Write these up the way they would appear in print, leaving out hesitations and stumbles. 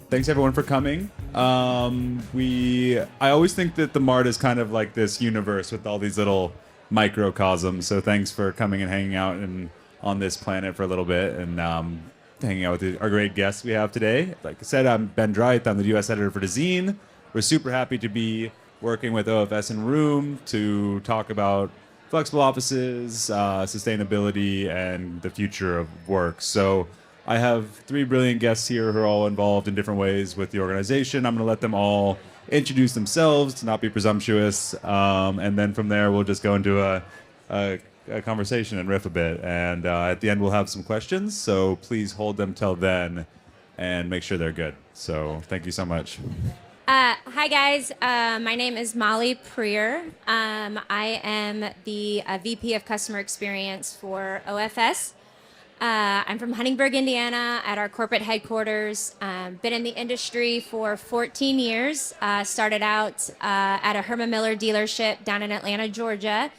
Thanks everyone for coming. I always think that the Mart is kind of like this universe with all these little microcosms. So thanks for coming and hanging out on this planet for a little bit and hanging out with our great guests we have today. Like I said, I'm Ben Dreith. I'm the U.S. editor for Dezeen. We're super happy to be working with OFS and Room to talk about flexible offices, sustainability, and the future of work. So I have three brilliant guests here who are all involved in different ways with the organization. I'm going to let them all introduce themselves to not be presumptuous, and then from there we'll just go into a conversation and riff a bit. And at the end we'll have some questions, so please hold them till then and make sure they're good. So thank you so much. Hi guys, my name is Molly Preer. I am the VP of Customer Experience for OFS. I'm from Huntingburg, Indiana, at our corporate headquarters. Been in the industry for 14 years. Started out at a Herman Miller dealership down in Atlanta, Georgia.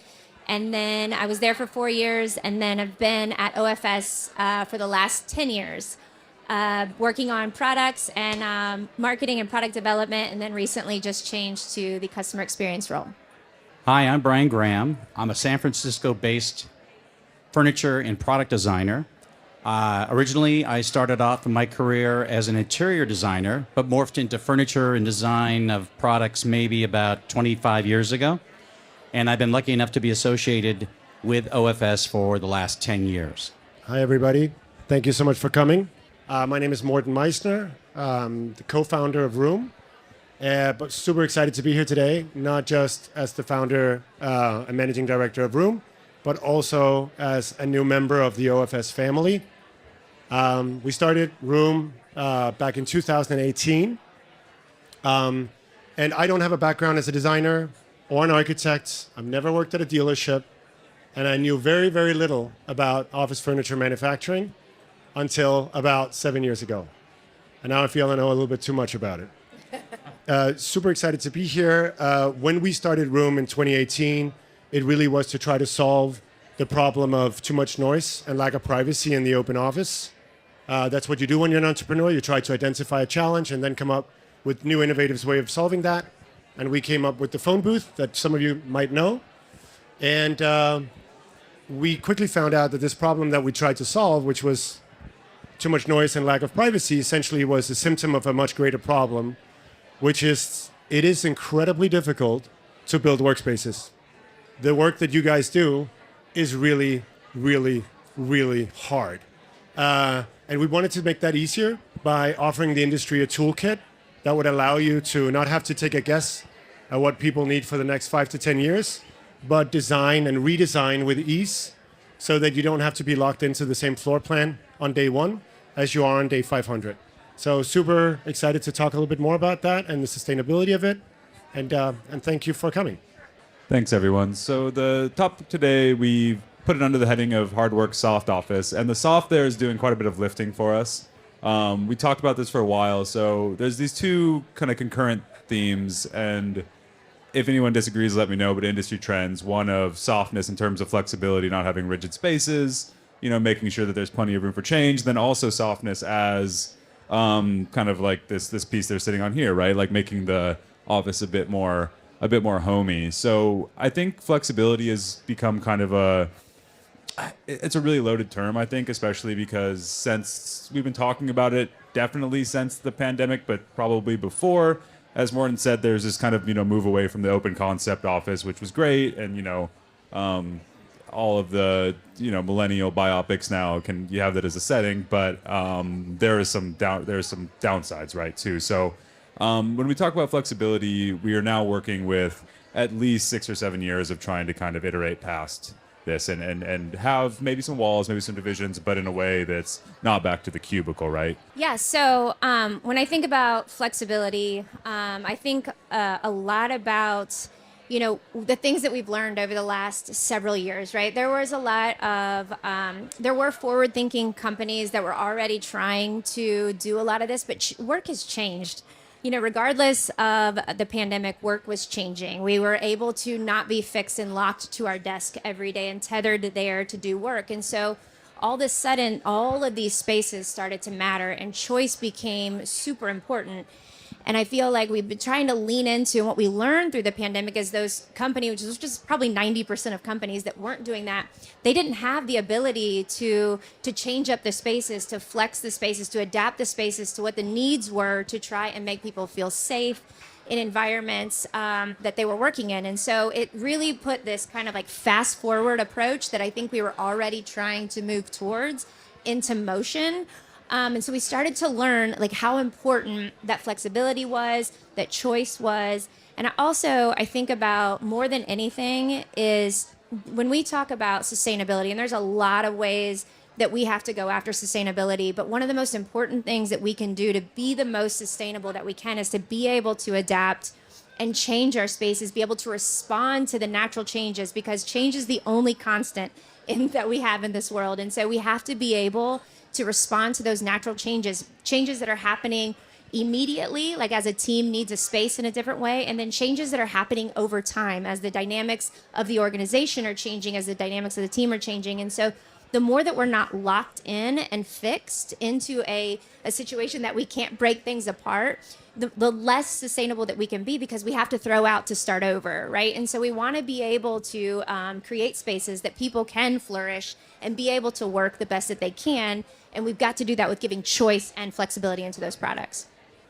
And then I was there for 4 years, and then I've been at OFS for the last 10 years, working on products and marketing and product development, and then recently just changed to the customer experience role. Hi, I'm Brian Graham. I'm a San Francisco-based furniture and product designer. Originally, I started off my career as an interior designer, but morphed into furniture and design of products maybe about 25 years ago. And I've been lucky enough to be associated with OFS for the last 10 years. Hi, everybody. Thank you so much for coming. My name is Morten Meisner, the co-founder of Room. But super excited to be here today, not just as the founder and managing director of Room, but also as a new member of the OFS family. We started Room back in 2018. And I don't have a background as a designer or an architect. I've never worked at a dealership. And I knew very, very little about office furniture manufacturing until about 7 years ago. And now I feel I know a little bit too much about it. Super excited to be here. When we started Room in 2018, it really was to try to solve the problem of too much noise and lack of privacy in the open office. That's what you do when you're an entrepreneur. You try to identify a challenge and then come up with new innovative way of solving that. And we came up with the phone booth that some of you might know. And we quickly found out that this problem that we tried to solve, which was too much noise and lack of privacy, essentially was a symptom of a much greater problem, which is it is incredibly difficult to build workspaces. The work that you guys do is really, really, really hard. And we wanted to make that easier by offering the industry a toolkit that would allow you to not have to take a guess at what people need for the next 5 to 10 years, but design and redesign with ease so that you don't have to be locked into the same floor plan on day one as you are on day 500. So super excited to talk a little bit more about that and the sustainability of it. And thank you for coming. Thanks, everyone. So the topic today, we put it under the heading of hard work, soft office. And the soft there is doing quite a bit of lifting for us. We talked about this for a while. So there's these two kind of concurrent themes. And if anyone disagrees, let me know. But industry trends, one of softness in terms of flexibility, not having rigid spaces, making sure that there's plenty of room for change. Then also softness as kind of like this piece they're sitting on here, right? Like making the office a bit more homey. So I think flexibility has become kind of it's a really loaded term, I think, especially because since we've been talking about it, definitely since the pandemic, but probably before, as Morten said, there's this kind of, move away from the open concept office, which was great. And, all of the, millennial biopics now you have that as a setting, but there are some downsides, right, too. So when we talk about flexibility, we are now working with at least 6 or 7 years of trying to kind of iterate past this and have maybe some walls, maybe some divisions, but in a way that's not back to the cubicle, right? Yeah, so when I think about flexibility, I think a lot about, the things that we've learned over the last several years, right? There was a lot of, there were forward-thinking companies that were already trying to do a lot of this, but work has changed. Regardless of the pandemic, work was changing. We were able to not be fixed and locked to our desk every day and tethered there to do work. And so all of a sudden, all of these spaces started to matter and choice became super important. And I feel like we've been trying to lean into what we learned through the pandemic is those companies, which was just probably 90% of companies that weren't doing that, they didn't have the ability to change up the spaces, to flex the spaces, to adapt the spaces to what the needs were to try and make people feel safe in environments that they were working in. And so it really put this kind of like fast forward approach that I think we were already trying to move towards into motion. And so we started to learn like how important that flexibility was, that choice was. And I think about more than anything is when we talk about sustainability, and there's a lot of ways that we have to go after sustainability, but one of the most important things that we can do to be the most sustainable that we can is to be able to adapt and change our spaces, be able to respond to the natural changes, because change is the only constant that we have in this world. And so we have to be able to respond to those natural changes that are happening immediately, like as a team needs a space in a different way, and then changes that are happening over time as the dynamics of the organization are changing, as the dynamics of the team are changing. And so the more that we're not locked in and fixed into a situation that we can't break things apart, the less sustainable that we can be, because we have to throw out to start over, right? And so we want to be able to create spaces that people can flourish and be able to work the best that they can. And we've got to do that with giving choice and flexibility into those products.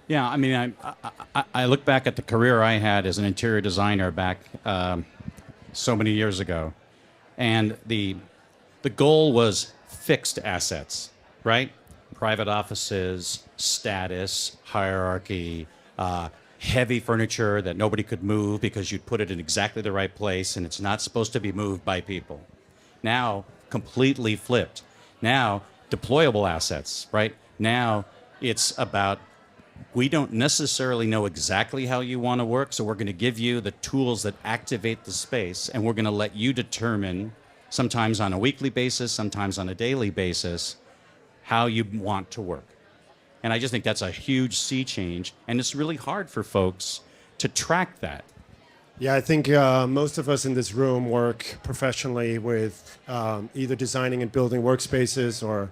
Yeah, I mean, I look back at the career I had as an interior designer back so many years ago, and the goal was fixed assets, right? Private offices, status, hierarchy, heavy furniture that nobody could move because you'd put it in exactly the right place and it's not supposed to be moved by people. Now, completely flipped. Now, deployable assets, right? Now, it's about, we don't necessarily know exactly how you want to work, so we're going to give you the tools that activate the space, and we're going to let you determine, sometimes on a weekly basis, sometimes on a daily basis, how you want to work. And I just think that's a huge sea change, and it's really hard for folks to track that. Yeah, I think most of us in this room work professionally with either designing and building workspaces or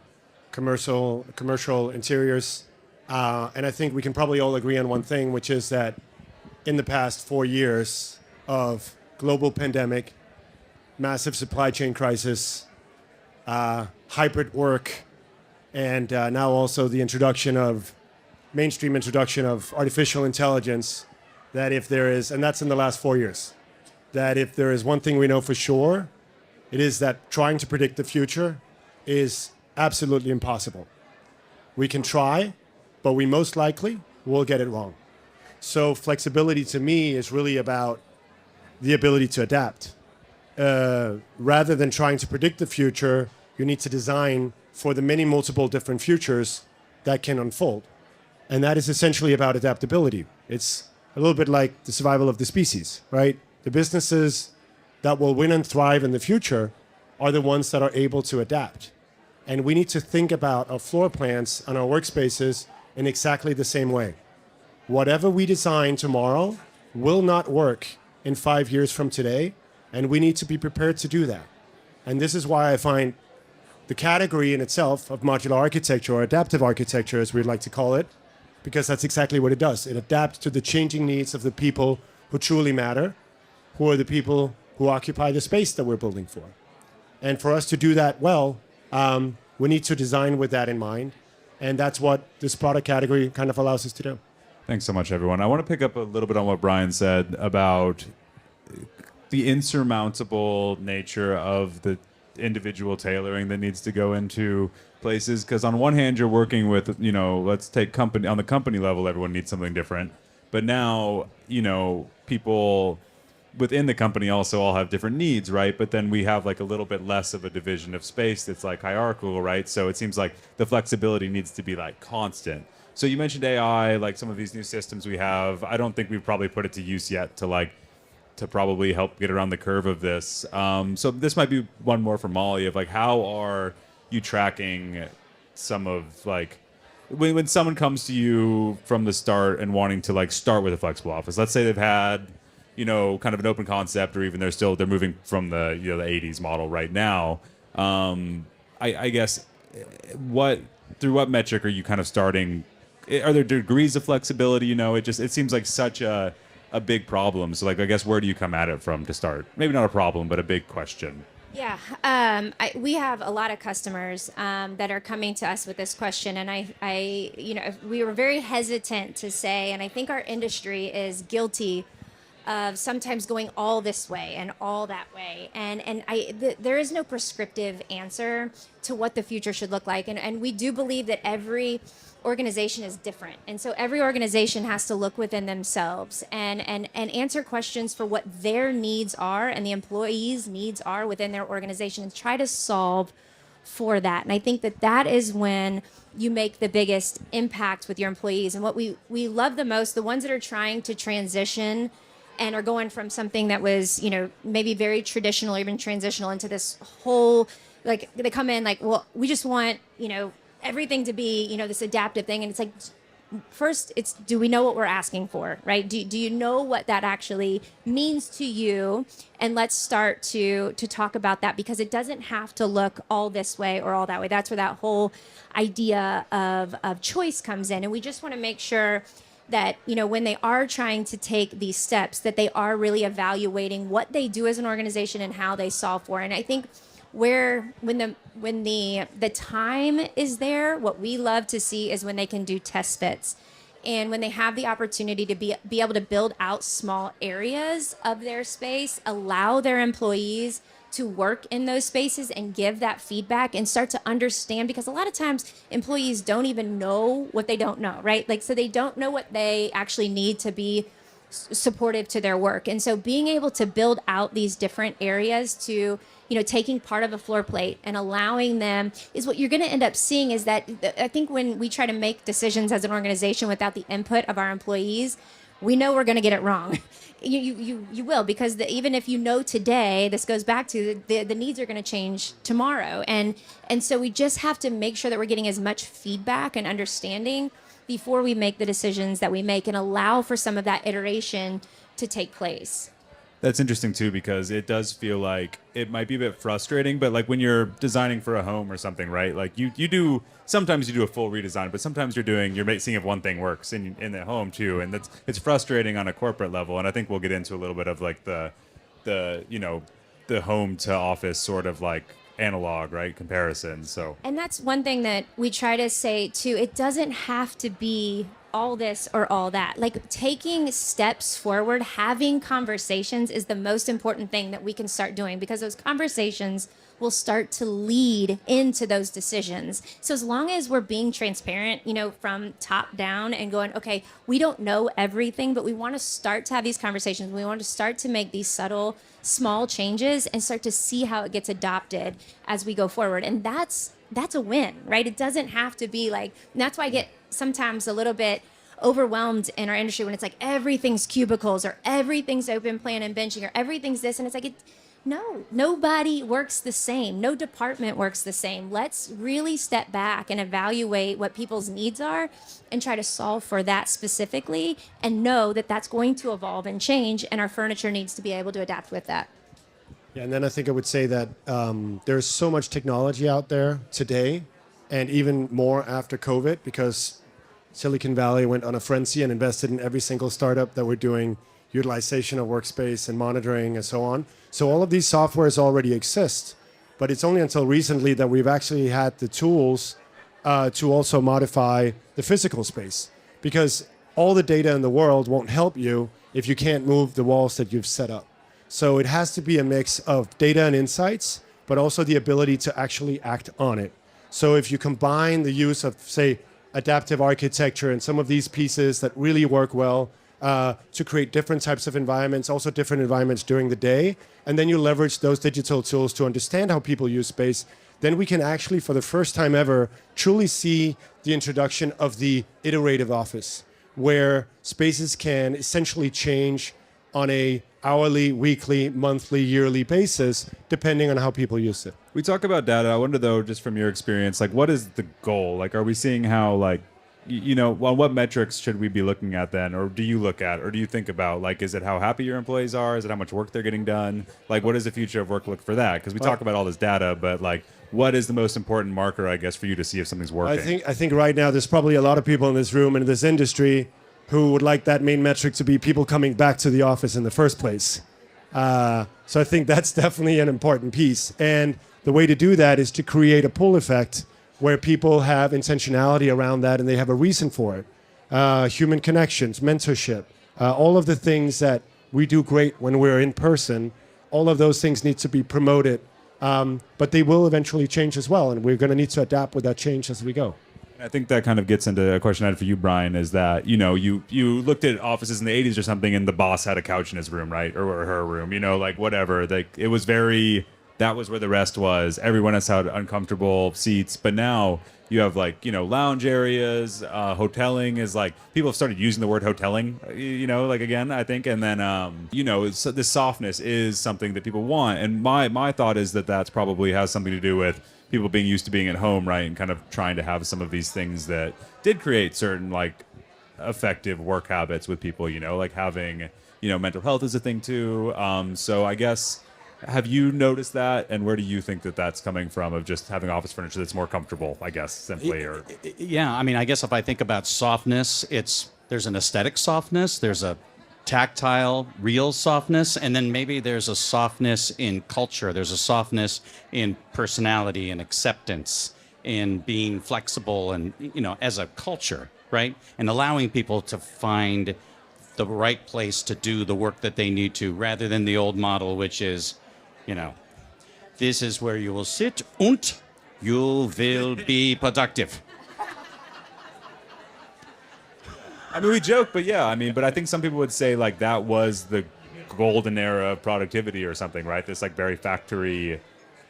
commercial interiors. And I think we can probably all agree on one thing, which is that in the past 4 years of global pandemic, massive supply chain crisis, hybrid work, and now also the mainstream introduction of artificial intelligence, that if there is, and that's in the last 4 years, that if there is one thing we know for sure, it is that trying to predict the future is absolutely impossible. We can try, but we most likely will get it wrong. So flexibility to me is really about the ability to adapt. Rather than trying to predict the future, you need to design for the many multiple different futures that can unfold. And that is essentially about adaptability. It's a little bit like the survival of the species, right? The businesses that will win and thrive in the future are the ones that are able to adapt. And we need to think about our floor plans and our workspaces in exactly the same way. Whatever we design tomorrow will not work in 5 years from today, and we need to be prepared to do that. And this is why I find the category in itself of modular architecture, or adaptive architecture as we'd like to call it, because that's exactly what it does. It adapts to the changing needs of the people who truly matter, who are the people who occupy the space that we're building for. And for us to do that well, we need to design with that in mind. And that's what this product category kind of allows us to do. Thanks so much, everyone. I want to pick up a little bit on what Brian said about the insurmountable nature of the individual tailoring that needs to go into places. Because on one hand, you're working with, let's take company, on the company level, everyone needs something different. But now, people within the company also all have different needs, right? But then we have like a little bit less of a division of space that's like hierarchical, right? So it seems like the flexibility needs to be like constant. So you mentioned AI, like some of these new systems we have. I don't think we've probably put it to use yet to probably help get around the curve of this. So this might be one more for Molly of like, how are you tracking some of like, when someone comes to you from the start and wanting to like start with a flexible office, let's say they've had, kind of an open concept, or even they're moving from the, the 80s model right now. I guess what through what metric are you kind of starting? Are there degrees of flexibility? It seems like such a big problem. So like I guess where do you come at it from to start? Maybe not a problem, but a big question. Yeah, we have a lot of customers that are coming to us with this question, and we were very hesitant to say, and I think our industry is guilty of sometimes going all this way and all that way, there is no prescriptive answer to what the future should look like, and we do believe that every organization is different, and so every organization has to look within themselves and answer questions for what their needs are and the employees' needs are within their organization and try to solve for that. And I think that that is when you make the biggest impact with your employees. And what we love the most, the ones that are trying to transition and are going from something that was, maybe very traditional or even transitional into this whole, like they come in like, well, we just want, everything to be, this adaptive thing. And it's like, first, it's do we know what we're asking for, right? Do you know what that actually means to you? And let's start to talk about that, because it doesn't have to look all this way or all that way. That's where that whole idea of choice comes in. And we just want to make sure that, when they are trying to take these steps, that they are really evaluating what they do as an organization and how they solve for. And I think when the time is there, what we love to see is when they can do test fits, and when they have the opportunity to be able to build out small areas of their space, allow their employees to work in those spaces and give that feedback and start to understand, because a lot of times employees don't even know what they don't know, right? Like, so they don't know what they actually need to be supportive to their work. And so being able to build out these different areas to, taking part of a floor plate and allowing them is what you're going to end up seeing is that I think when we try to make decisions as an organization without the input of our employees, we know we're going to get it wrong. You will, because even if today, this goes back to the needs are going to change tomorrow. And so we just have to make sure that we're getting as much feedback and understanding before we make the decisions that we make and allow for some of that iteration to take place. That's interesting too, because it does feel like it might be a bit frustrating, but like when you're designing for a home or something, right? Like sometimes you do a full redesign, but sometimes you're seeing if one thing works in the home too. And it's frustrating on a corporate level. And I think we'll get into a little bit of like the home to office sort of like analog, right? Comparison. So, and that's one thing that we try to say too. It doesn't have to be all this or all that. Like taking steps forward, having conversations is the most important thing that we can start doing, because those conversations will start to lead into those decisions. So as long as we're being transparent, from top down and going, okay, we don't know everything, but we want to start to have these conversations. We want to start to make these subtle, small changes and start to see how it gets adopted as we go forward. And that's a win, right? It doesn't have to be like, and that's why I get sometimes a little bit overwhelmed in our industry when it's like everything's cubicles or everything's open plan and benching or everything's this. And it's like, no, nobody works the same. No department works the same. Let's really step back and evaluate what people's needs are and try to solve for that specifically, and know that that's going to evolve and change, and our furniture needs to be able to adapt with that. Yeah, and then I think I would say that there's so much technology out there today, and even more after COVID, because Silicon Valley went on a frenzy and invested in every single startup that were doing utilization of workspace and monitoring and so on. So all of these softwares already exist, but it's only until recently that we've actually had the tools to also modify the physical space, because all the data in the world won't help you if you can't move the walls that you've set up. So it has to be a mix of data and insights, but also the ability to actually act on it. So if you combine the use of, say, adaptive architecture and some of these pieces that really work well to create different types of environments, also different environments during the day, and then you leverage those digital tools to understand how people use space, then we can actually, for the first time ever, truly see the introduction of the iterative office, where spaces can essentially change on a hourly, weekly, monthly, yearly basis, depending on how people use it. we talk about data. I wonder though, just from your experience, like what is the goal? Like, are we seeing how like, on what metrics should we be looking at then? Or do you look at, or do you think about, like, is it how happy your employees are? Is it how much work they're getting done? Like, what does the future of work look for that? Because we talk about all this data, but like, what is the most important marker, I guess, for you to see if something's working? I think right now there's probably a lot of people in this room and in this industry who would like that main metric to be people coming back to the office in the first place. So I think that's definitely an important piece. And the way to do that is to create a pull effect where people have intentionality around that and they have a reason for it. Human connections, mentorship, all of the things that we do great when we're in person, all of those things need to be promoted. But they will eventually change as well, and we're going to need to adapt with that change as we go. I think that kind of gets into a question I had for you, Brian, is that, you know, you looked at offices in the 80s or something and the boss had a couch in his room, right? Or her room, you know, like whatever. Like it was very, that was where the rest was. Everyone has had uncomfortable seats. But now you have like, you know, lounge areas, hoteling is like, people have started using the word hoteling, you know, like again, I think. And then, you know, this softness is something that people want. And my thought is that that's probably has something to do with people being used to being at home, right, and kind of trying to have some of these things that did create certain like effective work habits with people, you know, like having, you know, mental health is a thing too. So I guess, have you noticed that, and where do you think that that's coming from, of just having office furniture that's more comfortable, I guess, simply? Or Yeah, I mean, I guess if I think about softness, there's an aesthetic softness, there's a tactile, real softness, and then maybe there's a softness in culture. There's a softness in personality and acceptance, in being flexible, and you know, as a culture, right? And allowing people to find the right place to do the work that they need to, rather than the old model, which is, you know, this is where you will sit and you will be productive. I mean, we joke, but yeah, I mean, but I think some people would say like that was the golden era of productivity or something, right? This like very factory,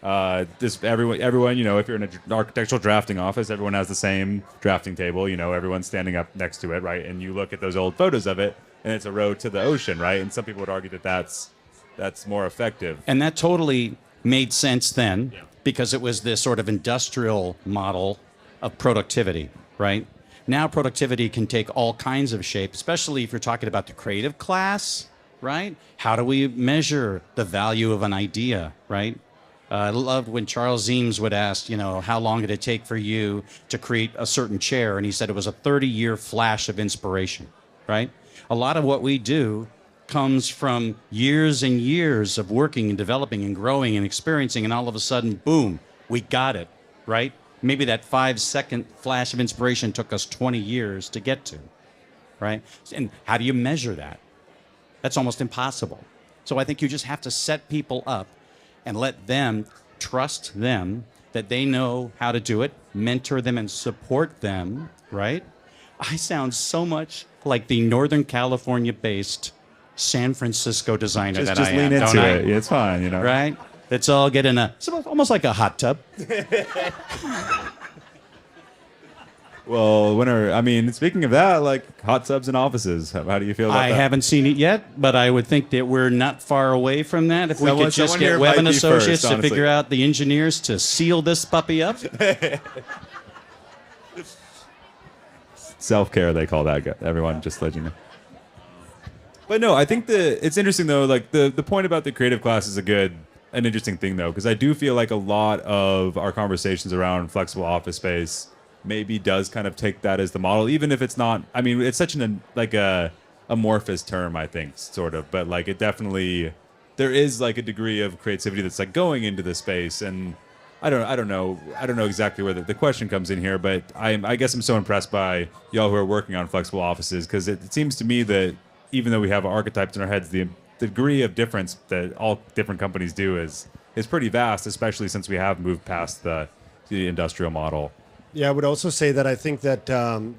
everyone, you know, if you're in an architectural drafting office, everyone has the same drafting table, you know, everyone's standing up next to it, right? And you look at those old photos of it, and it's a road to the ocean, right? And some people would argue that that's more effective. And that totally made sense then, because it was this sort of industrial model of productivity, right? Now productivity can take all kinds of shape, especially if you're talking about the creative class, right? How do we measure the value of an idea, right? I loved when Charles Eames would ask, you know, how long did it take for you to create a certain chair? And he said it was a 30-year flash of inspiration, right? A lot of what we do comes from years and years of working and developing and growing and experiencing, and all of a sudden, boom, we got it, right? Maybe that 5-second flash of inspiration took us 20 years to get to, right? And how do you measure that? That's almost impossible. So I think you just have to set people up and let them, trust them, that they know how to do it, mentor them and support them, right? I sound so much like the Northern California-based San Francisco designer that I am. Just lean into it. Yeah, it's fine, you know. Right? Let's all get in it's almost like a hot tub. Well, I mean, speaking of that, like hot tubs in offices, how do you feel about that? I haven't seen it yet, but I would think that we're not far away from that. If we could just someone get here Webb might and be Associates first, to figure out the engineers to seal this puppy up. Self-care, they call that. Everyone, just let you know. But no, I think it's interesting though. Like the point about the creative class is an interesting thing though, because I do feel like a lot of our conversations around flexible office space maybe does kind of take that as the model, even if it's not. I mean, it's such a amorphous term, I think, sort of. But like it definitely, there is like a degree of creativity that's like going into the space, and I don't know exactly where the question comes in here, but I guess I'm so impressed by y'all who are working on flexible offices, because it seems to me that even though we have archetypes in our heads, the degree of difference that all different companies do is pretty vast, especially since we have moved past the industrial model. Yeah, I would also say that I think that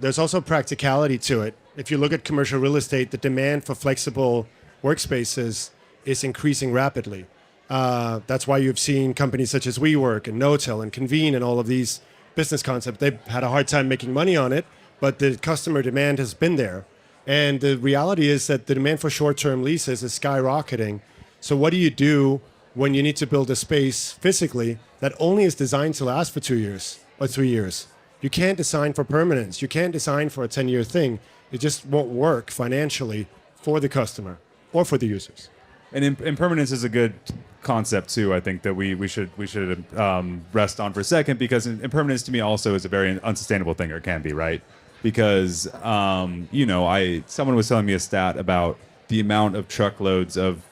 there's also practicality to it. If you look at commercial real estate, the demand for flexible workspaces is increasing rapidly. That's why you've seen companies such as WeWork and Knotel and Convene and all of these business concepts. They've had a hard time making money on it, but the customer demand has been there. And the reality is that the demand for short-term leases is skyrocketing. So what do you do when you need to build a space physically that only is designed to last for 2 years or 3 years? You can't design for permanence. You can't design for a 10-year thing. It just won't work financially for the customer or for the users. And impermanence is a good concept too. I think that we should rest on for a second, because impermanence to me also is a very unsustainable thing, or can be, right? Because someone was telling me a stat about the amount of truckloads of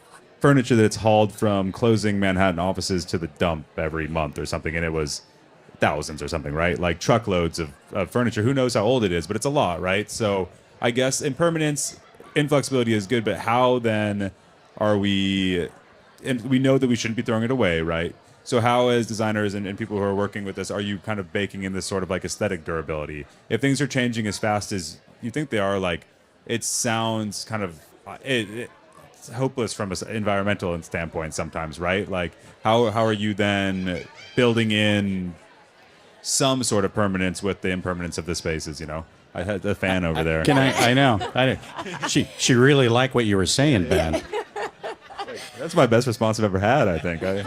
furniture that's hauled from closing Manhattan offices to the dump every month or something, and it was thousands or something, right? Like truckloads of furniture. Who knows how old it is, but it's a lot, right? So I guess impermanence, inflexibility is good, but how then are we? And we know that we shouldn't be throwing it away, right? So how, as designers and people who are working with this, are you kind of baking in this sort of like aesthetic durability? If things are changing as fast as you think they are, like, it sounds kind of it's hopeless from an environmental standpoint sometimes, right? Like, how are you then building in some sort of permanence with the impermanence of the spaces? I had the fan over there. I know. She really liked what you were saying, Ben. That's my best response I've ever had, I think. I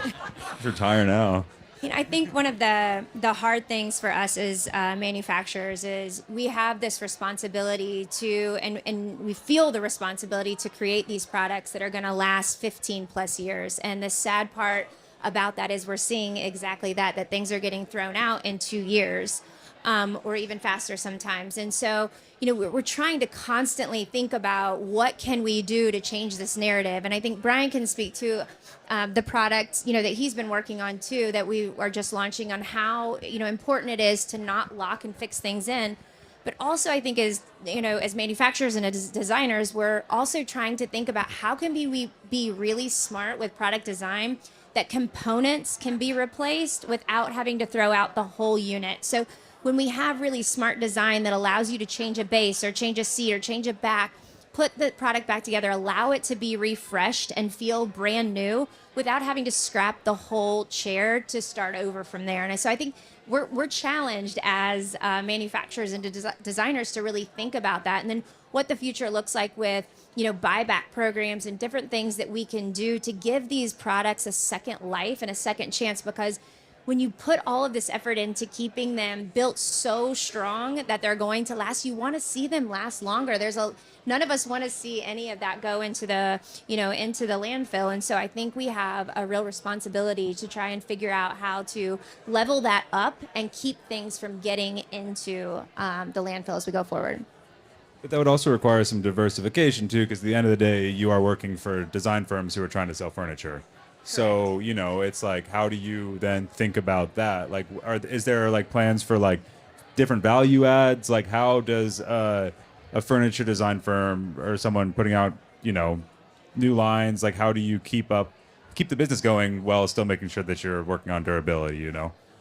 retire now. I think one of the hard things for us as manufacturers is we have this responsibility to, and we feel the responsibility to create these products that are going to last 15 plus years. And the sad part about that is we're seeing exactly that things are getting thrown out in 2 years. Or even faster sometimes. And so, we're trying to constantly think about what can we do to change this narrative. And I think Brian can speak to the product, that he's been working on too, that we are just launching, on how, important it is to not lock and fix things in. But also, I think as manufacturers and as designers, we're also trying to think about how can we be really smart with product design, that components can be replaced without having to throw out the whole unit. So when we have really smart design that allows you to change a base or change a seat or change a back, put the product back together, allow it to be refreshed and feel brand new without having to scrap the whole chair to start over from there. And so I think we're challenged as manufacturers and designers to really think about that. And then what the future looks like with, buyback programs and different things that we can do to give these products a second life and a second chance. Because when you put all of this effort into keeping them built so strong that they're going to last, you want to see them last longer. None of us want to see any of that go into the landfill. And so I think we have a real responsibility to try and figure out how to level that up and keep things from getting into the landfill as we go forward. But that would also require some diversification too, because at the end of the day, you are working for design firms who are trying to sell furniture. So, it's like, how do you then think about that? Like, is there like plans for like different value adds? Like, how does a furniture design firm or someone putting out, new lines, like, how do you keep the business going while still making sure that you're working on durability,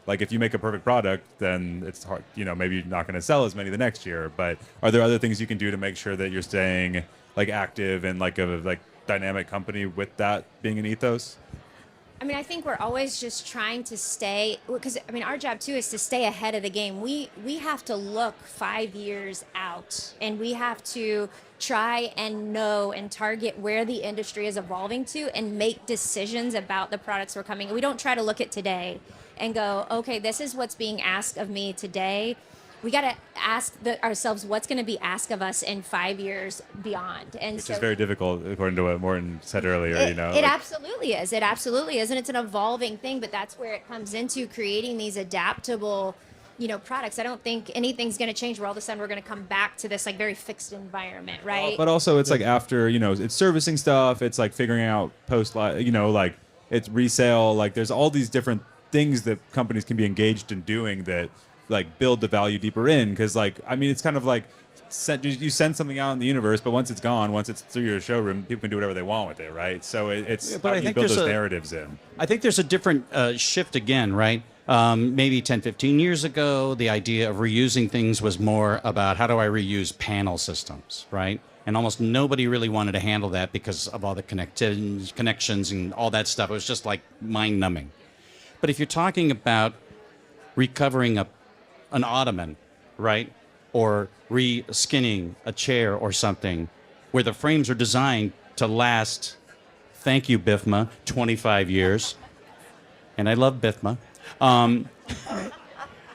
Like, if you make a perfect product, then it's hard, maybe you're not going to sell as many the next year. But are there other things you can do to make sure that you're staying like active and like a dynamic company with that being an ethos? I think we're always just trying to stay, because our job too is to stay ahead of the game. We have to look 5 years out, and we have to try and know and target where the industry is evolving to and make decisions about the products we're coming. We don't try to look at today and go, okay, this is what's being asked of me today. We got to ask ourselves what's going to be asked of us in 5 years beyond. Which is very difficult, according to what Morten said earlier. It absolutely is. It absolutely is. And it's an evolving thing, but that's where it comes into creating these adaptable, products. I don't think anything's going to change where all of a sudden we're going to come back to this like very fixed environment, right? But also it's like after, it's servicing stuff. It's like figuring out like it's resale. Like there's all these different things that companies can be engaged in doing that like build the value deeper in, because it's kind of like you send something out in the universe, but once it's gone, once it's through your showroom, people can do whatever they want with it, right? So but I think build those narratives in. I think there's a different shift again, right? Maybe 10, 15 years ago, the idea of reusing things was more about how do I reuse panel systems, right? And almost nobody really wanted to handle that because of all the connections and all that stuff. It was just like mind-numbing. But if you're talking about recovering an ottoman, right? Or re-skinning a chair or something where the frames are designed to last, thank you, BIFMA, 25 years. And I love BIFMA.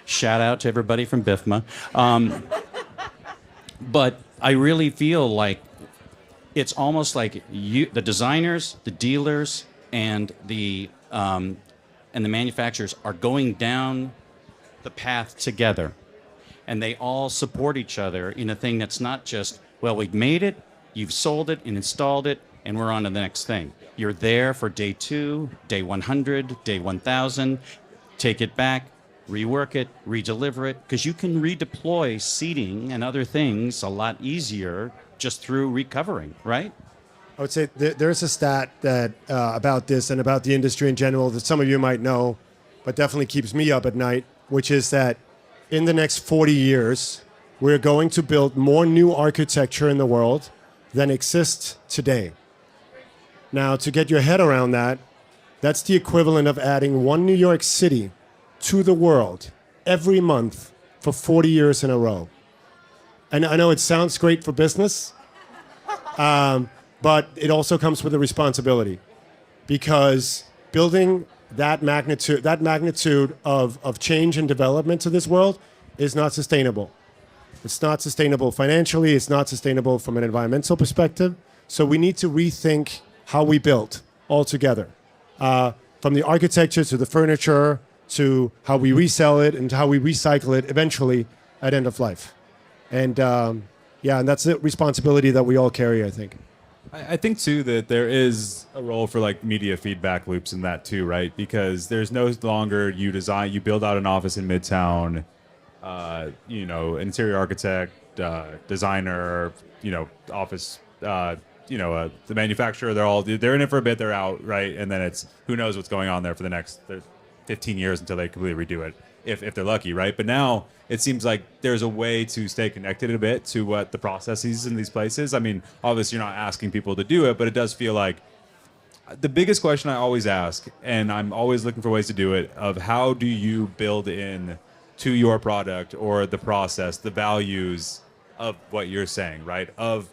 Shout out to everybody from BIFMA. But I really feel like it's almost like the designers, the dealers, and the manufacturers are going down the path together, and they all support each other in a thing that's not just, well, we've made it, you've sold it and installed it, and we're on to the next thing. You're there for day 2, day 100, day 1000, take it back, rework it, redeliver it, because you can redeploy seating and other things a lot easier just through recovering, right? I would say there's a stat that about this and about the industry in general that some of you might know, but definitely keeps me up at night, which is that in the next 40 years, we're going to build more new architecture in the world than exists today. Now, to get your head around that, that's the equivalent of adding one New York City to the world every month for 40 years in a row. And I know it sounds great for business, but it also comes with a responsibility, because building that magnitude of change and development to this world is not sustainable. It's not sustainable financially. It's not sustainable from an environmental perspective. So we need to rethink how we build altogether, from the architecture to the furniture to how we resell it and how we recycle it eventually at end of life. And and that's a responsibility that we all carry, I think. I think too that there is a role for like media feedback loops in that too, right? Because there's no longer you build out an office in Midtown, interior architect, designer, office, the manufacturer. They're in it for a bit, they're out, right? And then it's who knows what's going on there for the next 15 years until they completely redo it, if they're lucky, right? But now it seems like there's a way to stay connected a bit to what the processes in these places. I mean, obviously you're not asking people to do it, but it does feel like the biggest question I always ask, and I'm always looking for ways to do it, of how do you build in to your product or the process the values of what you're saying, right? Of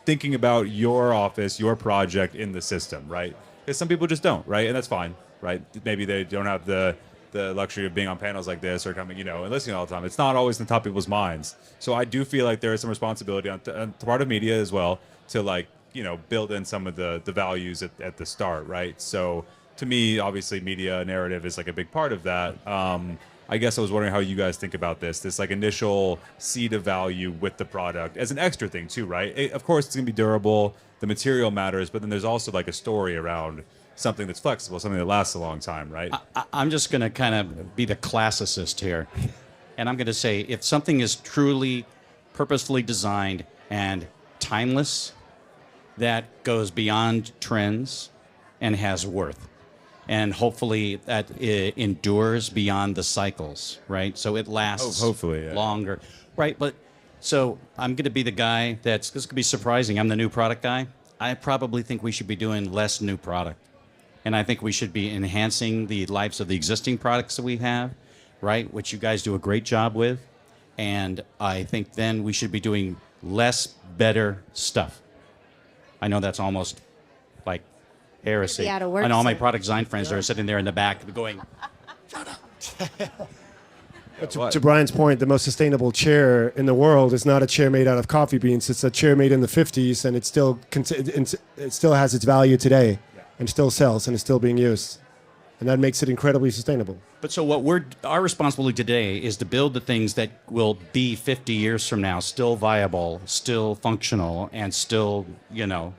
thinking about your office, your project in the system, right? Because some people just don't, right? And that's fine, right? Maybe they don't have the luxury of being on panels like this or coming, and listening all the time. It's not always in the top of people's minds. So I do feel like there is some responsibility on part of media as well to build in some of the values at the start, right? So to me, obviously, media narrative is like a big part of that. I guess I was wondering how you guys think about this like initial seed of value with the product as an extra thing too, right? Of course, it's gonna be durable. The material matters, but then there's also like a story around something that's flexible, something that lasts a long time, right? I'm just going to kind of be the classicist here. And I'm going to say if something is truly purposefully designed and timeless, that goes beyond trends and has worth. And hopefully that endures beyond the cycles, right? So it lasts hopefully, longer. Right, but so I'm going to be the guy this could be surprising. I'm the new product guy. I probably think we should be doing less new product. And I think we should be enhancing the lives of the existing products that we have, right? Which you guys do a great job with. And I think then we should be doing less, better stuff. I know that's almost like heresy. Be out of work and all my soon. product design friends are sitting there in the back going, To Brian's point, the most sustainable chair in the world is not a chair made out of coffee beans. It's a chair made in the 50s, and it still has its value today, and still sells, and is still being used, and that makes it incredibly sustainable. But so our responsibility today is to build the things that will be 50 years from now still viable, still functional, and still,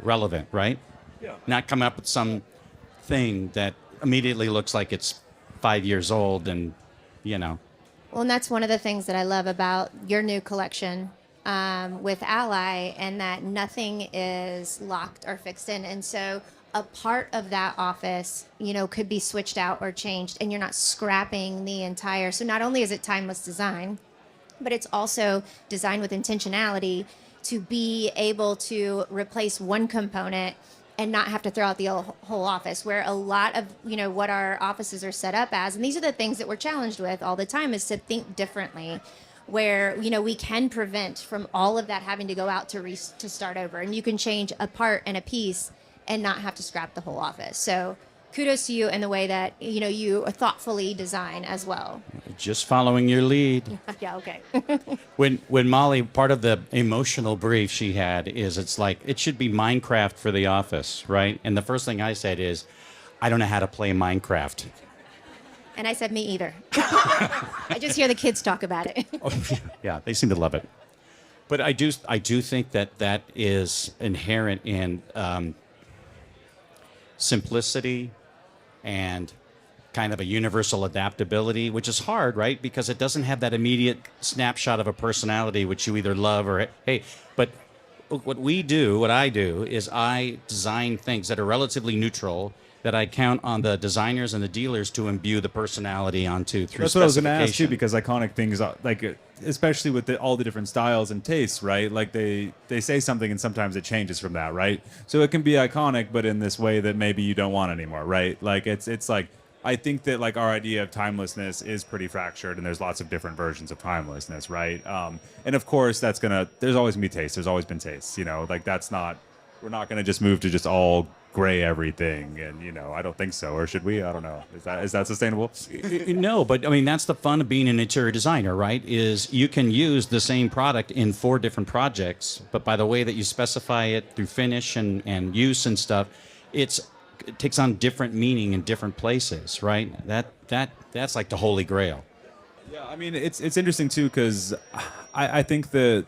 relevant, right? Yeah. Not come up with some thing that immediately looks like it's 5 years old and, Well, and that's one of the things that I love about your new collection with Ally, and that nothing is locked or fixed in. And so a part of that office, could be switched out or changed, and you're not scrapping the entire. So not only is it timeless design, but it's also designed with intentionality to be able to replace one component and not have to throw out the whole office, where a lot of, what our offices are set up as, and these are the things that we're challenged with all the time, is to think differently, where, we can prevent from all of that having to go out to start over. And you can change a part and a piece and not have to scrap the whole office. So kudos to you in the way that you thoughtfully design as well. Just following your lead. Yeah, okay. When Molly, part of the emotional brief she had is it's like, it should be Minecraft for the office, right? And the first thing I said is, I don't know how to play Minecraft. And I said, me either. I just hear the kids talk about it. Yeah, they seem to love it. But I do think that is inherent in simplicity and kind of a universal adaptability, which is hard, right? Because it doesn't have that immediate snapshot of a personality which you either love or hate. But what I do is I design things that are relatively neutral that I count on the designers and the dealers to imbue the personality onto through That's what I was going to ask specification. too, because iconic things, like especially with all the different styles and tastes, right? Like they say something and sometimes it changes from that, right? So it can be iconic, but in this way that maybe you don't want anymore, right? Like it's like, I think that like our idea of timelessness is pretty fractured, and there's lots of different versions of timelessness, right? And of course, there's always gonna be taste. There's always been taste, like we're not gonna just move to just all gray everything, and I don't think so. Or should we? I don't know. Is that sustainable? No, but I mean, that's the fun of being an interior designer, right? Is you can use the same product in 4 different projects, but by the way that you specify it through finish and use and stuff, it takes on different meaning in different places, right? That's like the holy grail. Yeah, I mean, it's interesting too, because I think that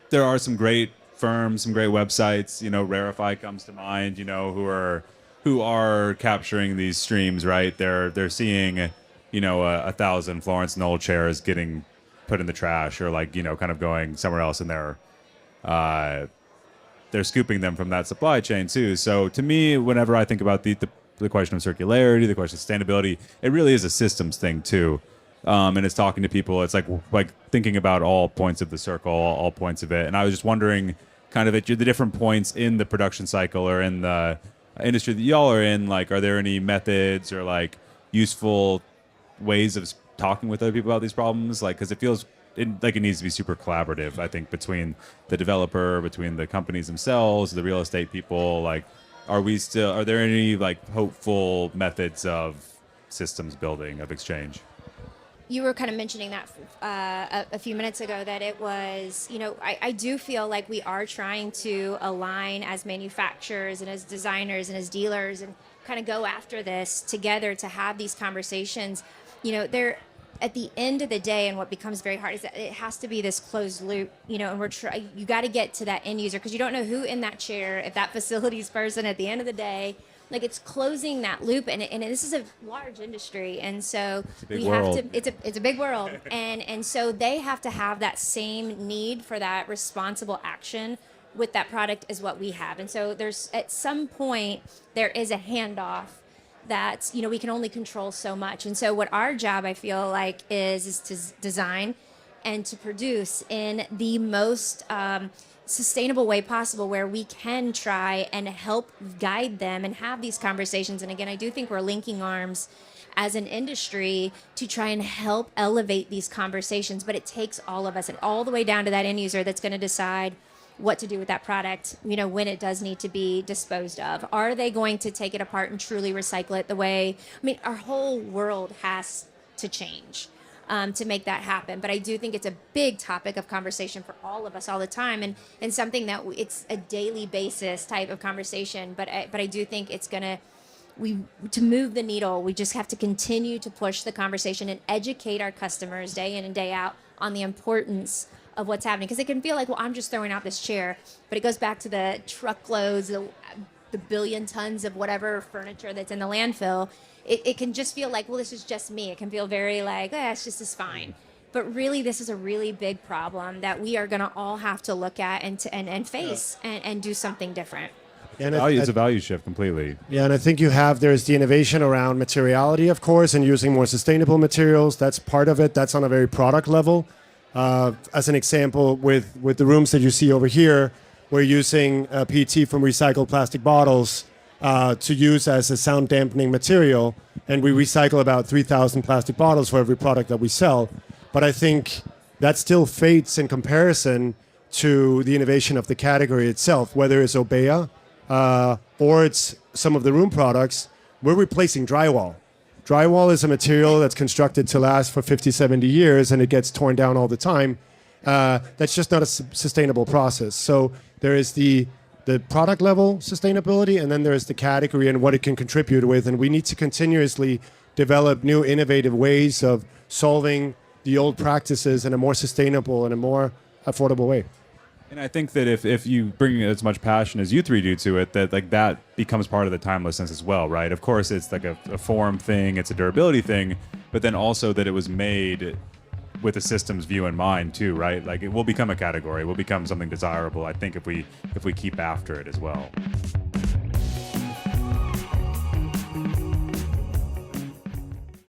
there are some great firms, some great websites. Rarify comes to mind. Who are capturing these streams, right? They're seeing, 1,000 Florence Knoll chairs getting put in the trash, or like kind of going somewhere else, and they're scooping them from that supply chain too. So to me, whenever I think about the question of circularity, the question of sustainability, it really is a systems thing too. And it's talking to people. It's like thinking about all points of the circle, all points of it. And I was just wondering, kind of at the different points in the production cycle or in the industry that y'all are in, like, are there any methods or like useful ways of talking with other people about these problems? Like, because it feels like it needs to be super collaborative, I think, between the developer, between the companies themselves, the real estate people. Like, are there any like hopeful methods of systems building, of exchange? You were kind of mentioning that a few minutes ago, that it was, I do feel like we are trying to align as manufacturers and as designers and as dealers and kind of go after this together to have these conversations. They're at the end of the day, and what becomes very hard is that it has to be this closed loop, and you got to get to that end user, because you don't know who in that chair, if that facilities person at the end of the day, like, it's closing that loop, and this is a large industry, and so it's a big world, and so they have to have that same need for that responsible action with that product as what we have. And so there's, at some point, there is a handoff that we can only control so much. And so what our job, I feel like, is to design and to produce in the most sustainable way possible, where we can try and help guide them and have these conversations. And again, I do think we're linking arms as an industry to try and help elevate these conversations, but it takes all of us, and all the way down to that end user that's going to decide what to do with that product, when it does need to be disposed of. Are they going to take it apart and truly recycle it the way, our whole world has to change to make that happen. But I do think it's a big topic of conversation for all of us all the time, and something that it's a daily basis type of conversation. But I do think it's to move the needle, we just have to continue to push the conversation and educate our customers day in and day out on the importance of what's happening. Because it can feel like, well, I'm just throwing out this chair, but it goes back to the truckloads, the billion tons of whatever furniture that's in the landfill. It can just feel like, well, this is just me. It can feel very like, it's just as fine. But really, this is a really big problem that we are going to all have to look at and face and do something different. And It's a value shift completely. Yeah, and I think there's the innovation around materiality, of course, and using more sustainable materials. That's part of it. That's on a very product level. As an example, with the rooms that you see over here, we're using PET from recycled plastic bottles to use as a sound dampening material, and we recycle about 3,000 plastic bottles for every product that we sell. But I think that still fades in comparison to the innovation of the category itself, whether it's Obeya or it's some of the room products, we're replacing drywall. Drywall is a material that's constructed to last for 50, 70 years, and it gets torn down all the time. That's just not a sustainable process. So there is the product level sustainability, and then there is the category and what it can contribute with. And we need to continuously develop new innovative ways of solving the old practices in a more sustainable and a more affordable way. And I think that if you bring as much passion as you three do to it, that like that becomes part of the timelessness as well, right? Of course, it's like a form thing, it's a durability thing, but then also that it was made with a systems view in mind too, right? Like it will become a category, it will become something desirable, I think, if we keep after it as well.